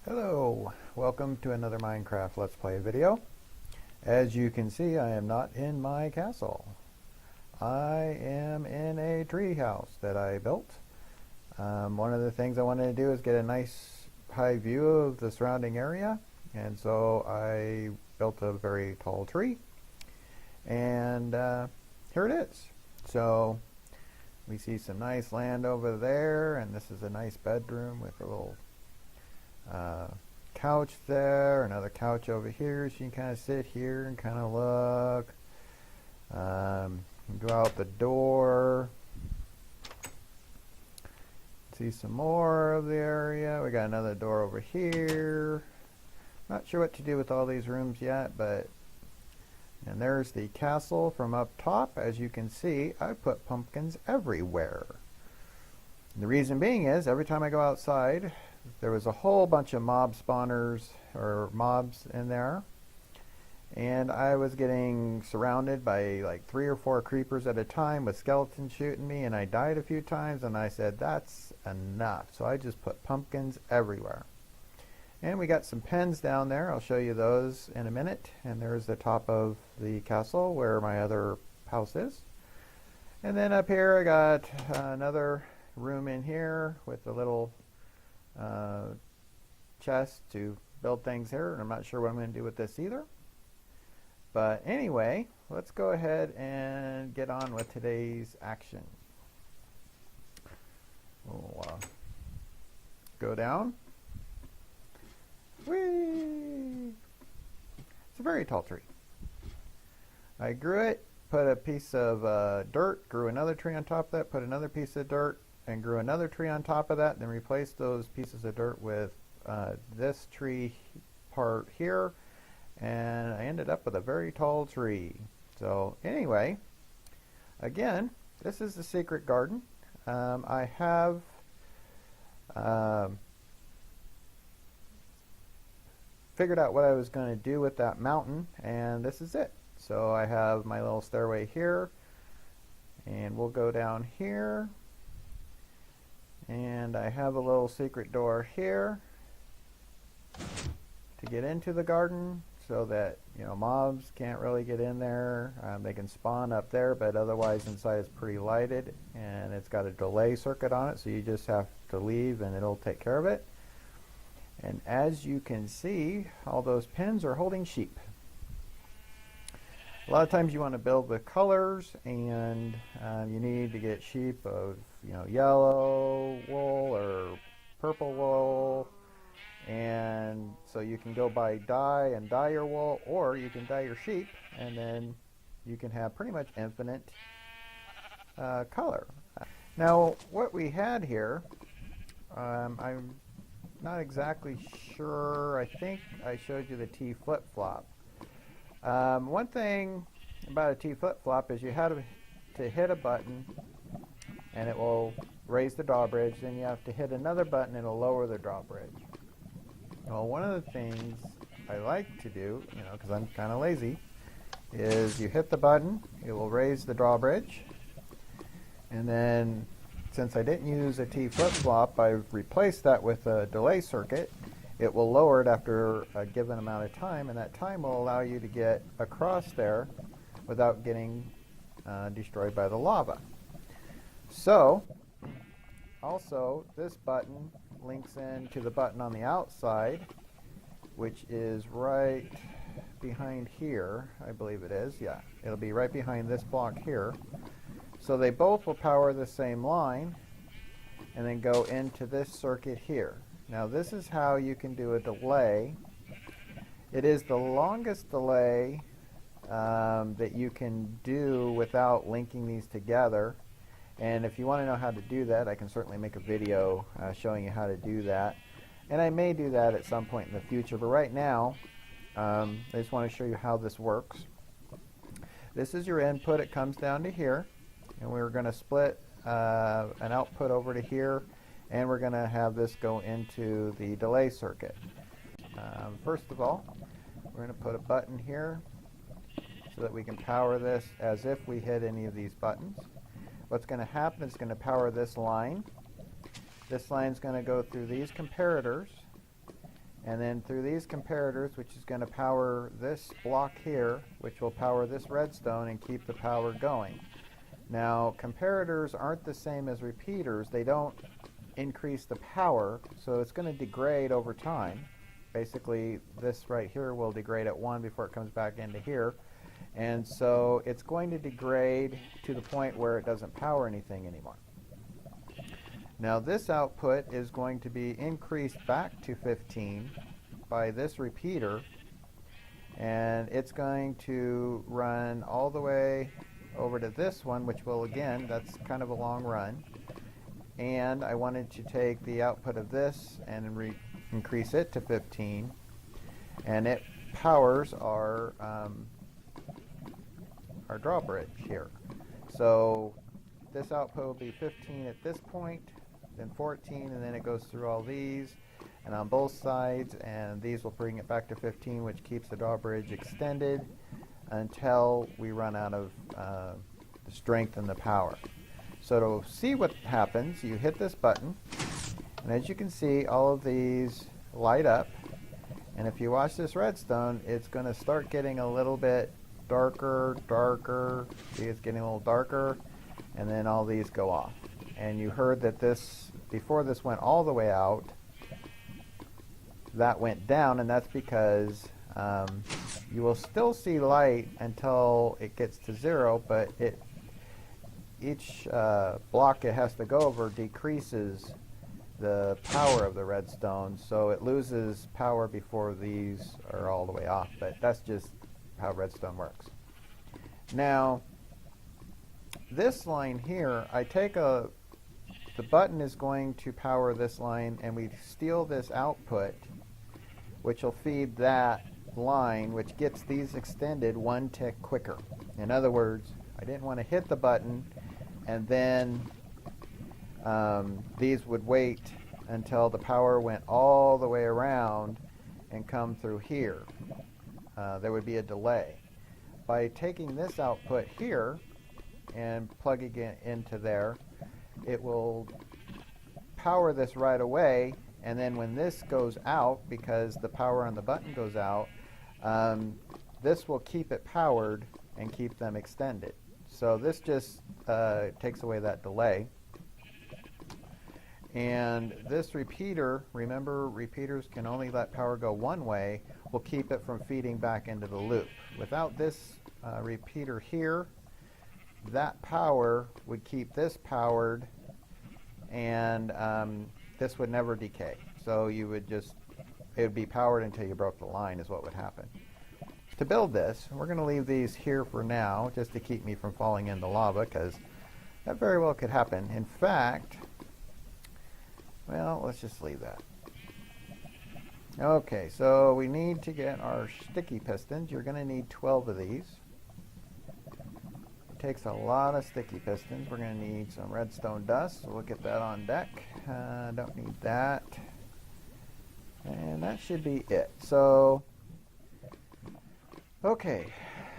Hello, welcome to another Minecraft Let's Play video. As you can see, I am not in my castle. I am in a tree house that I built. One of the things I wanted to do is get a nice high view of the surrounding area, and so I built a very tall tree, and here it is. So we see some nice land over there, and this is a nice bedroom with a little couch there, another couch over here, so you can kind of sit here and kind of look. Go out the door, see some more of the area. We got another door over here. Not sure what to do with all these rooms yet, and there's the castle from up top. As you can see, I put pumpkins everywhere. And the reason being is every time I go outside, there was a whole bunch of mob spawners or mobs in there, and I was getting surrounded by like 3 or 4 creepers at a time with skeletons shooting me, and I died a few times, and I said that's enough. So I just put pumpkins everywhere. And we got some pens down there. I'll show you those in a minute. And there's the top of the castle where my other house is. And then up here I got another room in here with a little chest to build things here, and I'm not sure what I'm going to do with this either. But anyway, let's go ahead and get on with today's action. We'll go down. Whee! It's a very tall tree. I grew it, put a piece of dirt, grew another tree on top of that, put another piece of dirt, and grew another tree on top of that, then replaced those pieces of dirt with this tree part here, and I ended up with a very tall tree. So anyway, again, this is the secret garden. I have figured out what I was going to do with that mountain, and this is it. So I have my little stairway here, and we'll go down here. And I have a little secret door here to get into the garden, so that mobs can't really get in there. They can spawn up there, but otherwise inside is pretty lighted, and it's got a delay circuit on it, so you just have to leave and it'll take care of it. And as you can see, all those pins are holding sheep. A lot of times you want to build with colors, and you need to get sheep of yellow wool or purple wool, and so you can go buy dye and dye your wool, or you can dye your sheep, and then you can have pretty much infinite color. Now what we had here, I'm not exactly sure. I think I showed you the T flip-flop. One thing about a T flip-flop is you have to hit a button and it will raise the drawbridge, then you have to hit another button and it'll lower the drawbridge. Well, one of the things I like to do, because I'm kind of lazy, is you hit the button, it will raise the drawbridge, and then since I didn't use a T flip-flop, I've replaced that with a delay circuit. It will lower it after a given amount of time, and that time will allow you to get across there without getting destroyed by the lava. So, also, this button links into the button on the outside, which is right behind here, I believe it is. Yeah, it'll be right behind this block here. So they both will power the same line and then go into this circuit here. Now this is how you can do a delay. It is the longest delay that you can do without linking these together. And if you want to know how to do that, I can certainly make a video showing you how to do that. And I may do that at some point in the future, but right now I just want to show you how this works. This is your input. It comes down to here, and we're going to split an output over to here, and we're going to have this go into the delay circuit. First of all, we're going to put a button here so that we can power this as if we hit any of these buttons. What's going to happen is it's going to power this line. This line is going to go through these comparators, and then through these comparators, which is going to power this block here, which will power this redstone and keep the power going. Now, comparators aren't the same as repeaters. They don't increase the power, so it's going to degrade over time. Basically, this right here will degrade at 1 before it comes back into here. And so it's going to degrade to the point where it doesn't power anything anymore. Now this output is going to be increased back to 15 by this repeater, and it's going to run all the way over to this one, which will, again, that's kind of a long run. And I wanted to take the output of this and increase it to 15, and it powers our drawbridge here. So this output will be 15 at this point, then 14, and then it goes through all these and on both sides, and these will bring it back to 15, which keeps the drawbridge extended until we run out of the strength and the power. So to see what happens, you hit this button, and as you can see, all of these light up, and if you watch this redstone, it's going to start getting a little bit darker. See, it's getting a little darker, and then all these go off. And you heard that this, before this went all the way out, that went down, and that's because you will still see light until it gets to 0, but each block it has to go over decreases the power of the redstone, so it loses power before these are all the way off. But that's just how redstone works. Now, this line here, I take the button is going to power this line, and we steal this output, which will feed that line, which gets these extended 1 tick quicker. In other words, I didn't want to hit the button and then these would wait until the power went all the way around and come through here. There would be a delay. By taking this output here and plugging it into there, it will power this right away, and then when this goes out, because the power on the button goes out, this will keep it powered and keep them extended. So this just takes away that delay. And this repeater, remember, repeaters can only let power go one way, will keep it from feeding back into the loop. Without this repeater here, that power would keep this powered, and this would never decay. So you would just, it would be powered until you broke the line is what would happen. To build this, we're going to leave these here for now, just to keep me from falling into lava, because that very well could happen. In fact, well, let's just leave that. Okay, so we need to get our sticky pistons. You're going to need 12 of these. It takes a lot of sticky pistons. We're going to need some redstone dust, so we'll get that on deck. Don't need that. And that should be it. So, okay,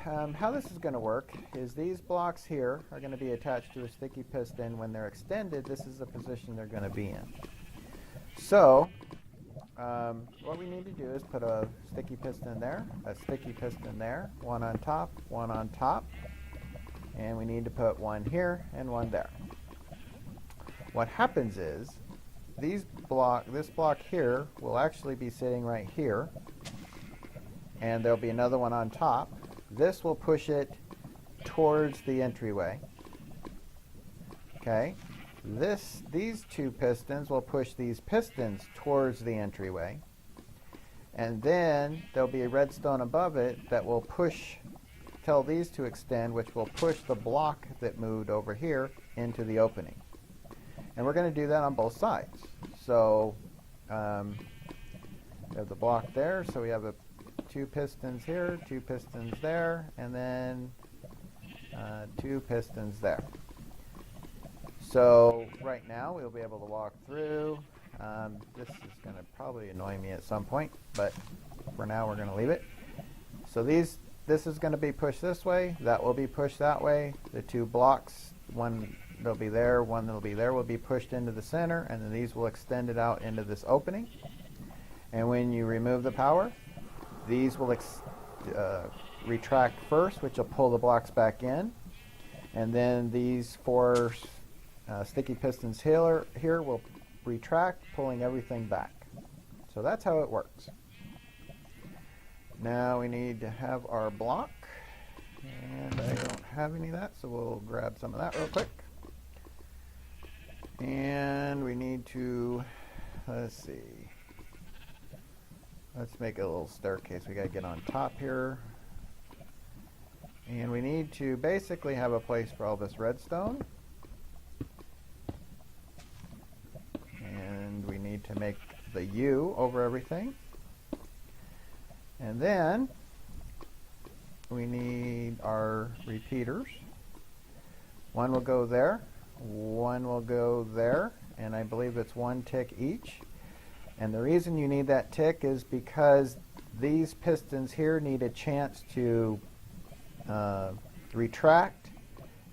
how this is going to work is these blocks here are going to be attached to a sticky piston. When they're extended, this is the position they're going to be in. So, what we need to do is put a sticky piston there, a sticky piston there, one on top, and we need to put one here and one there. What happens is this block here will actually be sitting right here, and there'll be another one on top. This will push it towards the entryway. Okay. These two pistons will push these pistons towards the entryway, and then there'll be a redstone above it that will push, tell these to extend, which will push the block that moved over here into the opening. And we're going to do that on both sides. So we have the block there, so we have two pistons here, two pistons there, and then two pistons there. So right now we'll be able to walk through. This is going to probably annoy me at some point, but for now we're going to leave it. So this is going to be pushed this way, that will be pushed that way. The two blocks, one that'll be there, one that'll be there, will be pushed into the center, and then these will extend it out into this opening. And when you remove the power, these will retract first, which will pull the blocks back in. And then these four sticky pistons here will retract, pulling everything back. So that's how it works. Now we need to have our block. And I don't have any of that, so we'll grab some of that real quick. And we need to, let's see. Let's make a little staircase. We got to get on top here. And we need to basically have a place for all this redstone. And we need to make the U over everything. And then we need our repeaters. One will go there, one will go there, and I believe it's one tick each. And the reason you need that tick is because these pistons here need a chance to retract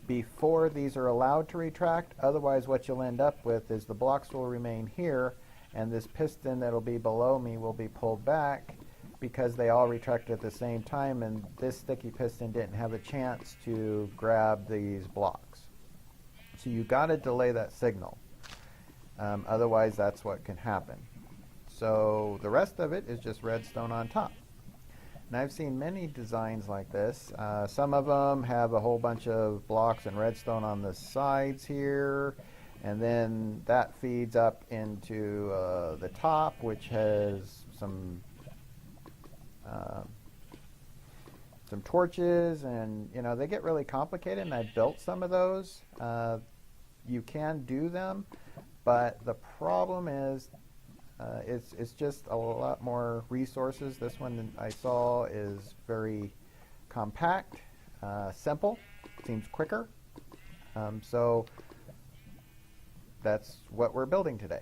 before these are allowed to retract. Otherwise, what you'll end up with is the blocks will remain here, and this piston that'll be below me will be pulled back because they all retracted at the same time, and this sticky piston didn't have a chance to grab these blocks. So you got to delay that signal. Otherwise, that's what can happen. So the rest of it is just redstone on top. And I've seen many designs like this. Some of them have a whole bunch of blocks and redstone on the sides here, and then that feeds up into the top, which has some torches, and you know, they get really complicated, and I built some of those. You can do them, but the problem is it's just a lot more resources. This one I saw is very compact, simple, seems quicker. So that's what we're building today.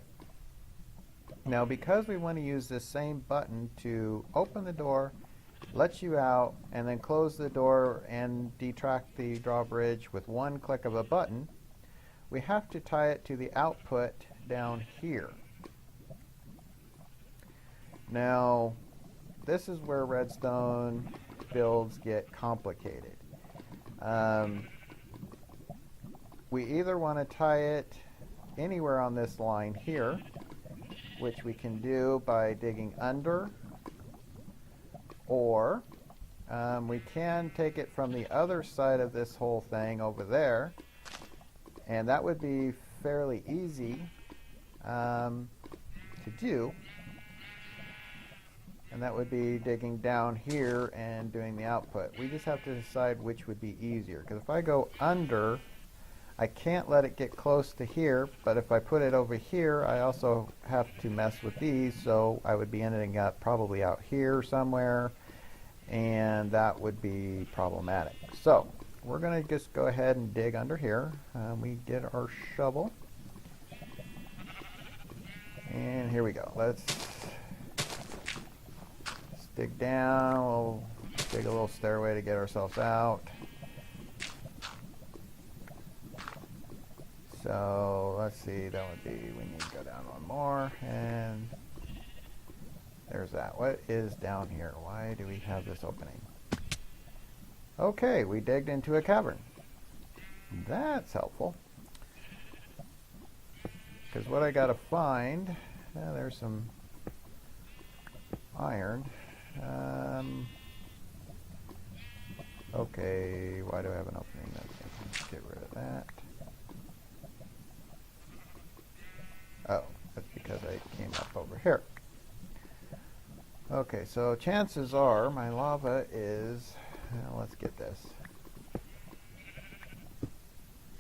Now, because we want to use this same button to open the door, let you out, and then close the door and detract the drawbridge with one click of a button, we have to tie it to the output down here. Now, this is where redstone builds get complicated. We either want to tie it anywhere on this line here, which we can do by digging under, or we can take it from the other side of this whole thing over there, and that would be fairly easy to do. And that would be digging down here and doing the output. We just have to decide which would be easier. Because if I go under, I can't let it get close to here, but if I put it over here, I also have to mess with these, so I would be ending up probably out here somewhere, and that would be problematic. So we're going to just go ahead and dig under here. We get our shovel, and here we go. Let's dig down. We'll dig a little stairway to get ourselves out. So let's see, that would be, we need to go down one more, and there's that. What is down here? Why do we have this opening? Okay, we digged into a cavern. That's helpful. Because what I gotta find, there's some iron. Okay, why do I have an opening? Let's get rid of that. Oh, that's because I came up over here. Okay, so chances are my lava is, let's get this.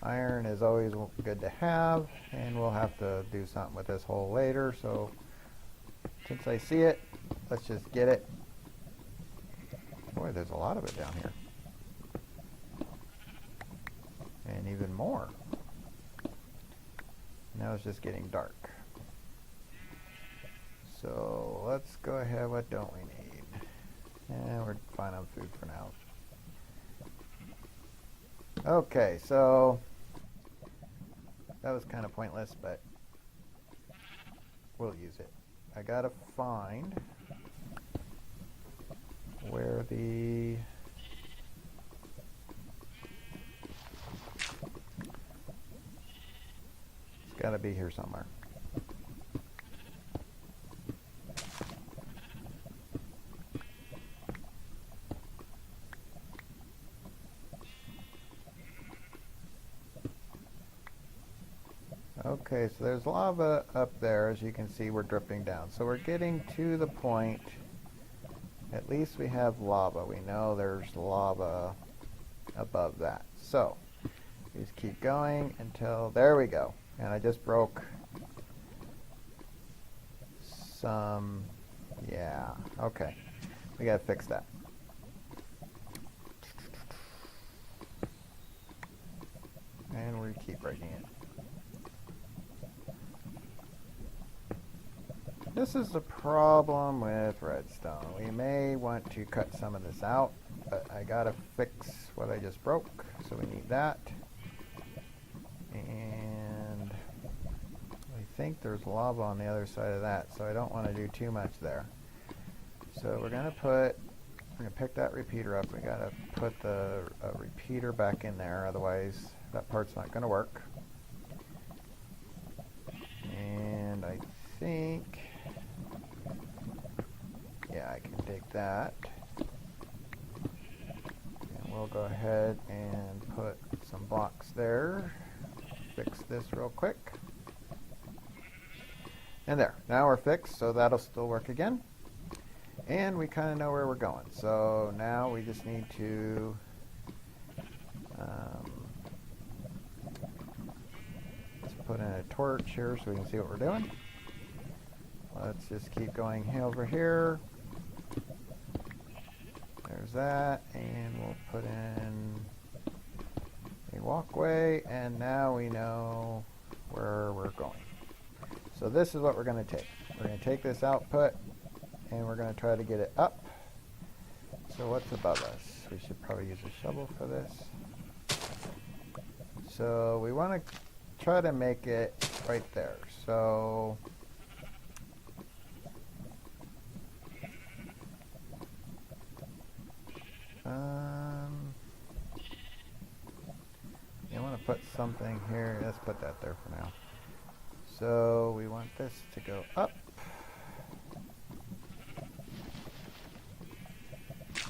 Iron is always good to have, and we'll have to do something with this hole later, so since I see it, let's just get it. Boy, there's a lot of it down here. And even more. Now it's just getting dark. So let's go ahead. What don't we need? We're fine on food for now. Okay, so that was kind of pointless, but we'll use it. I gotta find where the it's gotta be here somewhere. Okay, so there's lava up there. As you can see, we're dripping down. So we're getting to the point, at least we have lava. We know there's lava above that. So we just keep going until, there we go. And I just broke some, yeah, okay. We gotta fix that. And we keep breaking it. This is the problem with redstone. We may want to cut some of this out, but I gotta fix what I just broke, so we need that. And I think there's lava on the other side of that, so I don't want to do too much there. So we're gonna pick that repeater up. We gotta put the repeater back in there, otherwise that part's not gonna work. And I think, yeah, I can take that. And we'll go ahead and put some blocks there. Fix this real quick. And there, now we're fixed, so that'll still work again. And we kind of know where we're going. So now we just need to let's put in a torch here so we can see what we're doing. Let's just keep going over here. There's that, and we'll put in a walkway, and now we know where we're going. So this is what we're going to take. We're going to take this output, and we're going to try to get it up. So what's above us? We should probably use a shovel for this. So we want to try to make it right there. So you want to put something here. Let's put that there for now. So we want this to go up,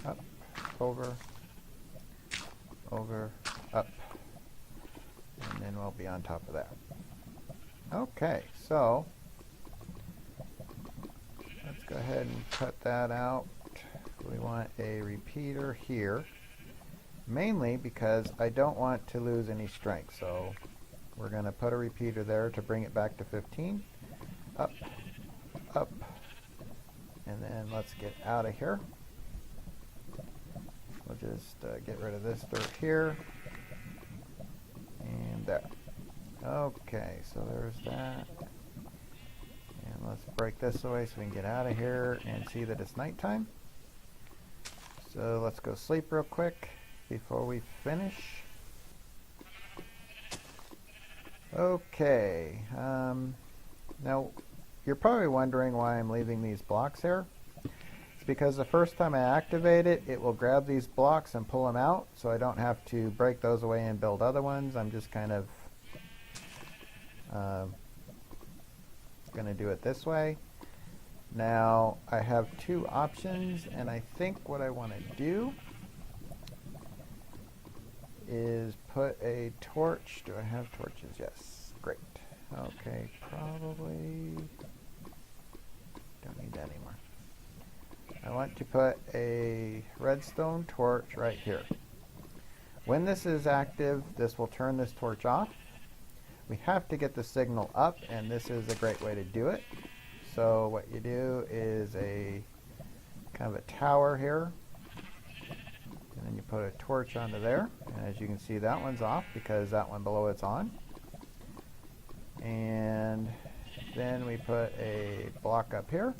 up, over, over, up, and then we'll be on top of that. Okay, so let's go ahead and cut that out. We want a repeater here, mainly because I don't want to lose any strength. So we're going to put a repeater there to bring it back to 15. Up, up, and then let's get out of here. We'll just get rid of this dirt here, and there. Okay, so there's that. And let's break this away so we can get out of here and see that it's nighttime. So let's go sleep real quick before we finish. Okay, now you're probably wondering why I'm leaving these blocks here. It's because the first time I activate it, it will grab these blocks and pull them out, so I don't have to break those away and build other ones. I'm just kind of going to do it this way. Now I have two options, and I think what I want to do is put a torch. Do I have torches? Yes. Great. Okay, probably don't need that anymore. I want to put a redstone torch right here. When this is active, this will turn this torch off. We have to get the signal up, and this is a great way to do it. So what you do is a kind of a tower here, and then you put a torch onto there, and as you can see, that one's off because that one below it's on. And then we put a block up here,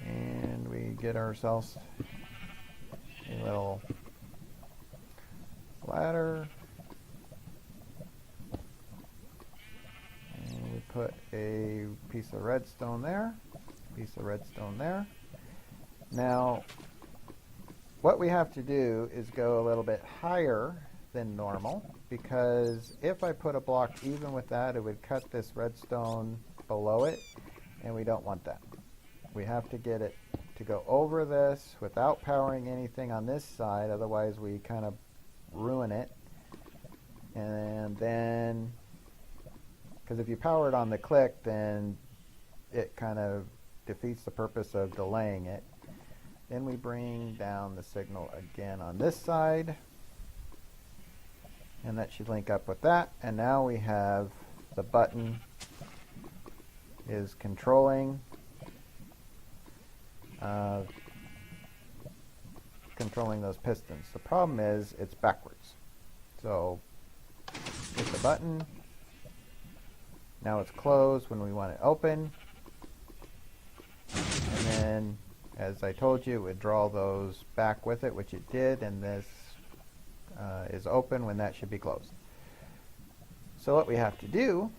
and we get ourselves a little ladder, and we put a piece of redstone there, piece of redstone there. Now, what we have to do is go a little bit higher than normal, because if I put a block even with that, it would cut this redstone below it, and we don't want that. We have to get it to go over this without powering anything on this side, otherwise we kind of ruin it. And then, because if you power it on the click, then it kind of defeats the purpose of delaying it. Then we bring down the signal again on this side, and that should link up with that. And now we have the button is controlling those pistons. The problem is it's backwards. So hit the button. Now it's closed when we want it open. And then, as I told you, it would draw those back with it, which it did, and this is open when that should be closed. So what we have to do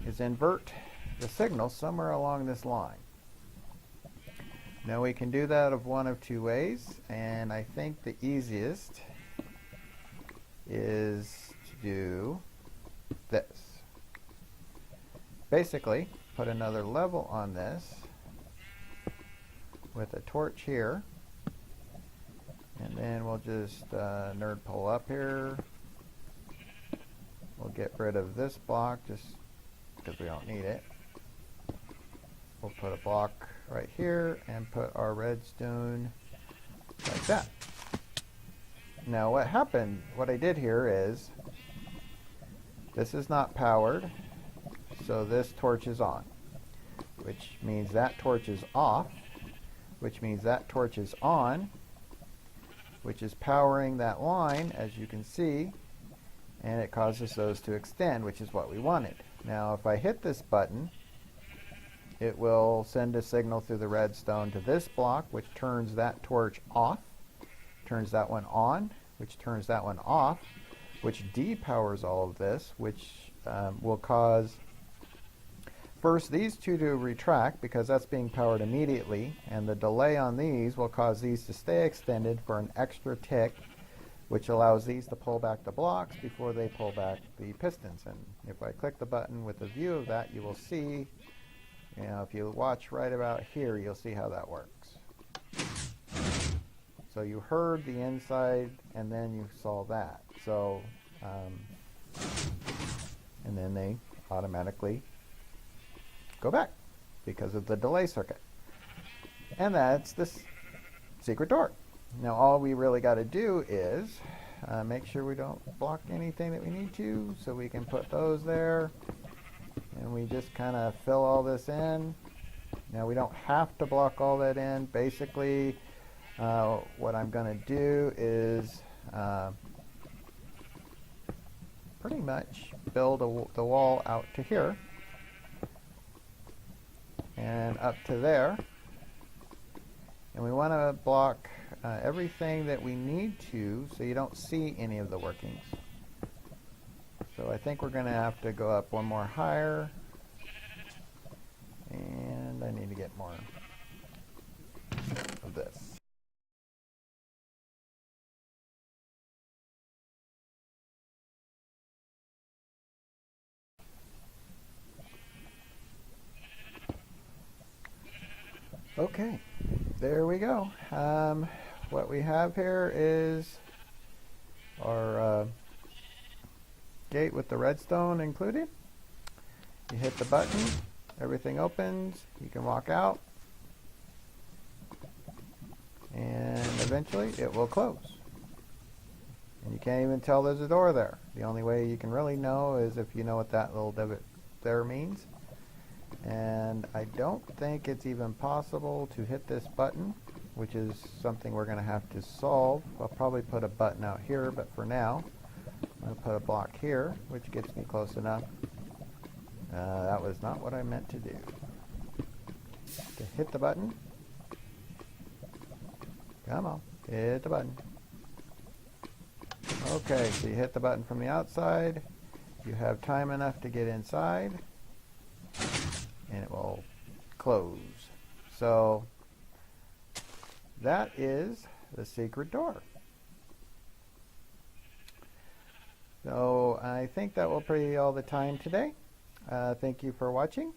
is invert the signal somewhere along this line. Now we can do that of one of two ways, and I think the easiest is to do this. Basically, put another level on this with a torch here, and then we'll just nerd pull up here. We'll get rid of this block just because we don't need it. We'll put a block right here and put our redstone like that. Now what happened, what I did here is, this is not powered, so this torch is on, which means that torch is off, which means that torch is on, which is powering that line, as you can see, and it causes those to extend, which is what we wanted. Now if I hit this button, it will send a signal through the redstone to this block, which turns that torch off, turns that one on, which turns that one off, which depowers all of this, which will cause first these two to retract because that's being powered immediately, and the delay on these will cause these to stay extended for an extra tick, which allows these to pull back the blocks before they pull back the pistons. And if I click the button with a view of that, you will see, you know, if you watch right about here, you'll see how that works. So you heard the inside, and then you saw that. So, and then they automatically go back because of the delay circuit. And that's this secret door. Now all we really got to do is make sure we don't block anything that we need to, so we can put those there. And we just kind of fill all this in. Now we don't have to block all that in. Basically, what I'm going to do is pretty much build the wall out to here and up to there. And we want to block everything that we need to, so you don't see any of the workings. So I think we're going to have to go up one more higher, and I need to get more of this. Okay, there we go. What we have here is our gate with the redstone included. You hit the button, everything opens, you can walk out, and eventually it will close. And you can't even tell there's a door there. The only way you can really know is if you know what that little divot there means. And I don't think it's even possible to hit this button, which is something we're going to have to solve. I'll probably put a button out here, but for now I'm going to put a block here, which gets me close enough. That was not what I meant to do. To hit the button. Come on, hit the button. Okay, so you hit the button from the outside. You have time enough to get inside. and it will close. So that is the secret door. So I think that will be all the time today. Thank you for watching.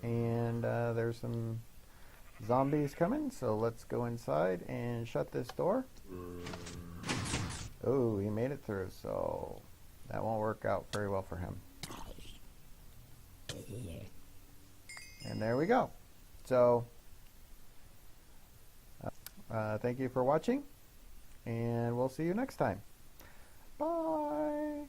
And there's some zombies coming, so let's go inside and shut this door. Oh, he made it through, so that won't work out very well for him. And there we go. So thank you for watching, and we'll see you next time. Bye.